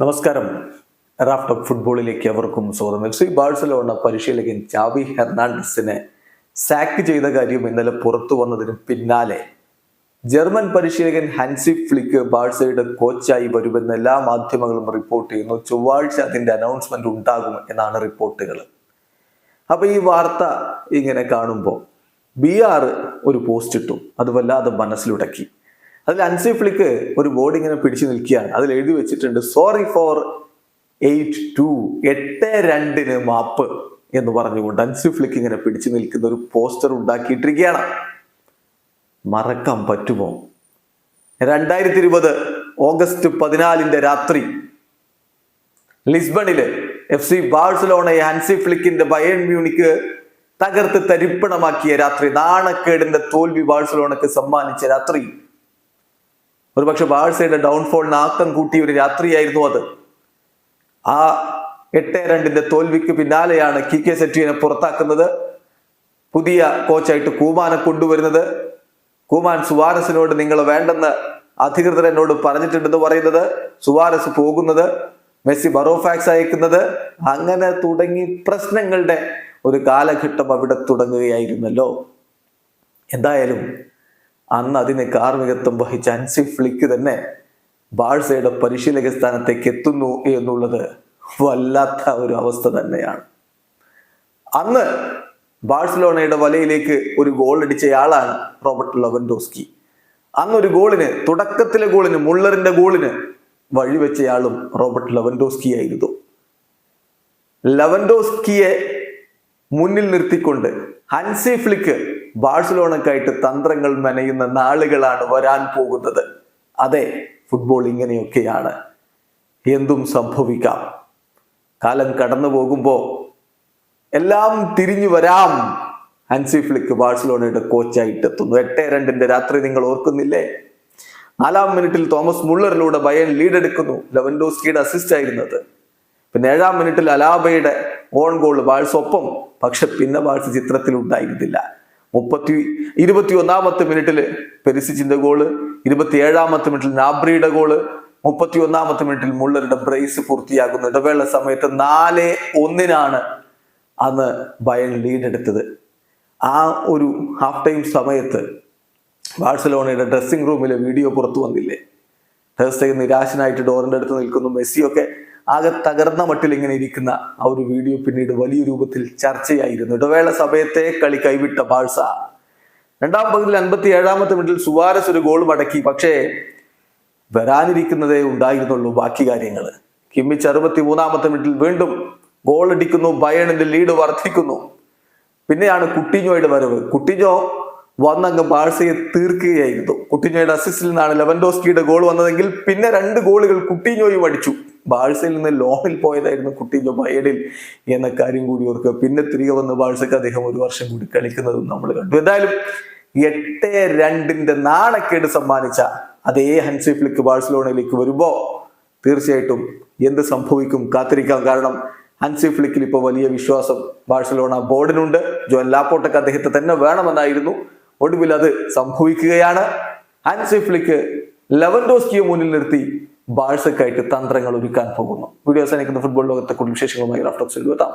നമസ്കാരം. Raf talk ഫുട്ബോളിലേക്ക് അവർക്കും സ്വാഗതം. FC ബാഴ്സലോണ പരിശീലകൻ ചാവി ഹെർണാണ്ടസിനെ സാക്ക് ചെയ്ത കാര്യം ഇന്നലെ പുറത്തു വന്നതിന് പിന്നാലെ ജർമ്മൻ പരിശീലകൻ ഹാൻസി ഫ്ലിക്ക് ബാഴ്സയുടെ കോച്ചായി വരുമെന്ന് എല്ലാ മാധ്യമങ്ങളും റിപ്പോർട്ട് ചെയ്യുന്നു. ചൊവ്വാഴ്ച അതിന്റെ അനൗൺസ്മെന്റ് ഉണ്ടാകും എന്നാണ് റിപ്പോർട്ടുകൾ. അപ്പൊ ഈ വാർത്ത ഇങ്ങനെ കാണുമ്പോൾ BR ഒരു പോസ്റ്റ് ഇട്ടു. അത് വല്ലാതെ മനസ്സിലുടക്കി. അതിൽ ഹാൻസി ഫ്ലിക്ക് ഒരു ബോർഡ് ഇങ്ങനെ പിടിച്ചു നിൽക്കുകയാണ്. അതിൽ എഴുതി വെച്ചിട്ടുണ്ട്, സോറി ഫോർ 8-2 മാപ്പ് എന്ന് പറഞ്ഞുകൊണ്ട് ഹാൻസി ഫ്ലിക്ക് ഇങ്ങനെ പിടിച്ചു നിൽക്കുന്ന ഒരു പോസ്റ്റർ ഉണ്ടാക്കിയിട്ടിരിക്കുകയാണ്. മറക്കാൻ പറ്റുമോ? 2020 ഓഗസ്റ്റ് 14 രാത്രി ലിസ്ബണില് FC ബാഴ്സലോണയെ ഹാൻസി ഫ്ലിക്കിന്റെ ബയേൺ മ്യൂണിക്ക് തകർത്ത് തരിപ്പണമാക്കിയ രാത്രി, നാണക്കേടിന്റെ തോൽവി ബാഴ്സലോണക്ക് സമ്മാനിച്ച രാത്രി, ഒരുപക്ഷെ ബാഴ്സയുടെ ഡൗൺഫോളിന് ആക്കം കൂട്ടിയ ഒരു രാത്രിയായിരുന്നു അത്. ആ 8-2 തോൽവിക്ക് പിന്നാലെയാണ് കിക്കെ സെറ്റിയനെ പുറത്താക്കുന്നത്, പുതിയ കോച്ചായിട്ട് കൂമാനെ കൊണ്ടുവരുന്നത്. കൂമാൻ സുവാരസിനോട് നിങ്ങൾ വേണ്ടെന്ന് അധികൃതർ എന്നോട് പറഞ്ഞിട്ടുണ്ടെന്ന് പറയുന്നത്, സുവാരസ് പോകുന്നത്, മെസ്സി ബറോഫാക്സ് അയക്കുന്നത്, അങ്ങനെ തുടങ്ങി പ്രശ്നങ്ങളുടെ ഒരു കാലഘട്ടം അവിടെ തുടങ്ങുകയായിരുന്നല്ലോ. എന്തായാലും അന്ന് അതിന് കാർമ്മികത്വം വഹിച്ച ഹാൻസി ഫ്ലിക്ക് തന്നെ ബാഴ്സയുടെ പരിശീലക സ്ഥാനത്തേക്ക് എത്തുന്നു എന്നുള്ളത് വല്ലാത്ത ഒരു അവസ്ഥ തന്നെയാണ്. അന്ന് ബാഴ്സലോണയുടെ വലയിലേക്ക് ഒരു ഗോൾ അടിച്ചയാളാണ് റോബർട്ട് ലെവൻഡോസ്കി. അന്നൊരു ഗോളിന്, തുടക്കത്തിലെ ഗോളിന്, മുള്ളറിന്റെ ഗോളിന് വഴിവെച്ചയാളും റോബർട്ട് ലെവൻഡോസ്കി ആയിരുന്നു. ലെവൻഡോസ്കിയെ മുന്നിൽ നിർത്തിക്കൊണ്ട് ഹാൻസി ഫ്ലിക്ക് ബാഴ്സലോണക്കായിട്ട് തന്ത്രങ്ങൾ മെനയുന്ന നാളുകളാണ് വരാൻ പോകുന്നത്. അതെ, ഫുട്ബോൾ ഇങ്ങനെയൊക്കെയാണ്, എന്തും സംഭവിക്കാം. കാലം കടന്നു പോകുമ്പോൾ എല്ലാം തിരിഞ്ഞു വരാം. ഹാൻസി ഫ്ലിക്ക് ബാഴ്സലോണയുടെ കോച്ചായിട്ട് എത്തുന്നു. 8-2 രാത്രി നിങ്ങൾ ഓർക്കുന്നില്ലേ? 4-ാം മിനിറ്റിൽ തോമസ് മുള്ളറിലൂടെ ബയേൺ ലീഡ് എടുക്കുന്നു. ലെവൻഡോസ്കിയുടെ അസിസ്റ്റ് ആയിരുന്നത്. പിന്നെ 7-ാം മിനിറ്റിൽ അലാബയുടെ ഓൺ ഗോൾ ബാഴ്സ ഒപ്പം. പക്ഷെ പിന്നെ ബാഴ്സ ചിത്രത്തിൽ ഉണ്ടായിരുന്നില്ല. 21-ാമത്തെ മിനിറ്റിൽ പെരിസിച്ചിന്റെ ഗോള്, 27-ാമത്തെ മിനിറ്റിൽ നാബ്രിയുടെ ഗോള്, 31-ാമത്തെ മിനിറ്റിൽ മുള്ളറുടെ ബ്രേസ് പൂർത്തിയാകുന്നു. ഇടവേള സമയത്ത് 4-1 അന്ന് ബയേൺ ലീഡ് എടുത്തത്. ആ ഒരു ഹാഫ് ടൈം സമയത്ത് ബാഴ്സലോണയുടെ ഡ്രസ്സിംഗ് റൂമിലെ വീഡിയോ പുറത്തു വന്നില്ലേ? തേഴ്സ്ഡേ നിരാശനായിട്ട് ഡോറിന്റെ അടുത്ത് നിൽക്കുന്നു. മെസ്സിയൊക്കെ ആകെ തകർന്ന മട്ടിൽ ഇങ്ങനെ ഇരിക്കുന്ന ആ ഒരു വീഡിയോ പിന്നീട് വലിയ രൂപത്തിൽ ചർച്ചയായിരുന്നു. ഇടവേള സമയത്തെ കളി കൈവിട്ട ബാഴ്സ 2-ാം പകുതിയിൽ 57-ാമത്തെ മിനിറ്റിൽ സുവാരസ് ഒരു ഗോൾ മടക്കി. പക്ഷേ വരാനിരിക്കുന്നതേ ഉണ്ടായിരുന്നുള്ളൂ ബാക്കി കാര്യങ്ങൾ. കിമ്മിച്ച് 63-ാമത്തെ മിനിറ്റിൽ വീണ്ടും ഗോൾ അടിക്കുന്നു. ബയേണിന്റെ ലീഡ് വർദ്ധിക്കുന്നു. പിന്നെയാണ് കുട്ടിഞ്ഞോയുടെ വരവ്. കുട്ടിഞ്ഞോ വന്നങ്ങ് ബാഴ്സയെ തീർക്കുകയായിരുന്നു. കുട്ടിഞ്ഞോയുടെ അസിസ്റ്റിൽ നിന്നാണ് ലെവൻഡോസ്കിയുടെ ഗോൾ വന്നതെങ്കിൽ പിന്നെ 2 ഗോളുകൾ കുട്ടിഞ്ഞോയും അടിച്ചു. ബാഴ്സയിൽ നിന്ന് ലോണിൽ പോയതായിരുന്നു കുട്ടിഞ്ഞോ ബയേണിൽ എന്ന കാര്യം കൂടി ഓർക്കുക. പിന്നെ തിരികെ വന്ന് ബാഴ്സക്ക് അദ്ദേഹം 1 വർഷം കൂടി കളിക്കുന്നതും നമ്മൾ കണ്ടു. എന്തായാലും 8-2 നാണക്കേട് സമ്മാനിച്ച അതേ ഹാൻസി ഫ്ലിക്ക് ബാഴ്സലോണയിലേക്ക് വരുമ്പോ തീർച്ചയായിട്ടും എന്ത് സംഭവിക്കും കാത്തിരിക്കാം. കാരണം ഹാൻസി ഫ്ലിക്കിൽ ഇപ്പോൾ വലിയ വിശ്വാസം ബാഴ്സലോണ ബോർഡിനുണ്ട്. ജോൻ ലാപ്പോർട്ടക്ക് അദ്ദേഹത്തെ തന്നെ വേണമെന്നായിരുന്നു. ഒടുവിൽ അത് സംഭവിക്കുകയാണ്. ഹാൻസി ഫ്ലിക്ക് ലെവൻഡോസ്കിയെ മുന്നിൽ നിർത്തി ബാഴ്സക്കായിട്ട് തന്ത്രങ്ങൾ ഒരുക്കാൻ പോകുന്നു. വീഡിയോ അവസാനിക്കുന്ന ഫുട്ബോൾ ലോകത്തെ കൂടുതൽ വിശേഷങ്ങളുമായി റാഫ് ടോക്സിൽ എത്താം.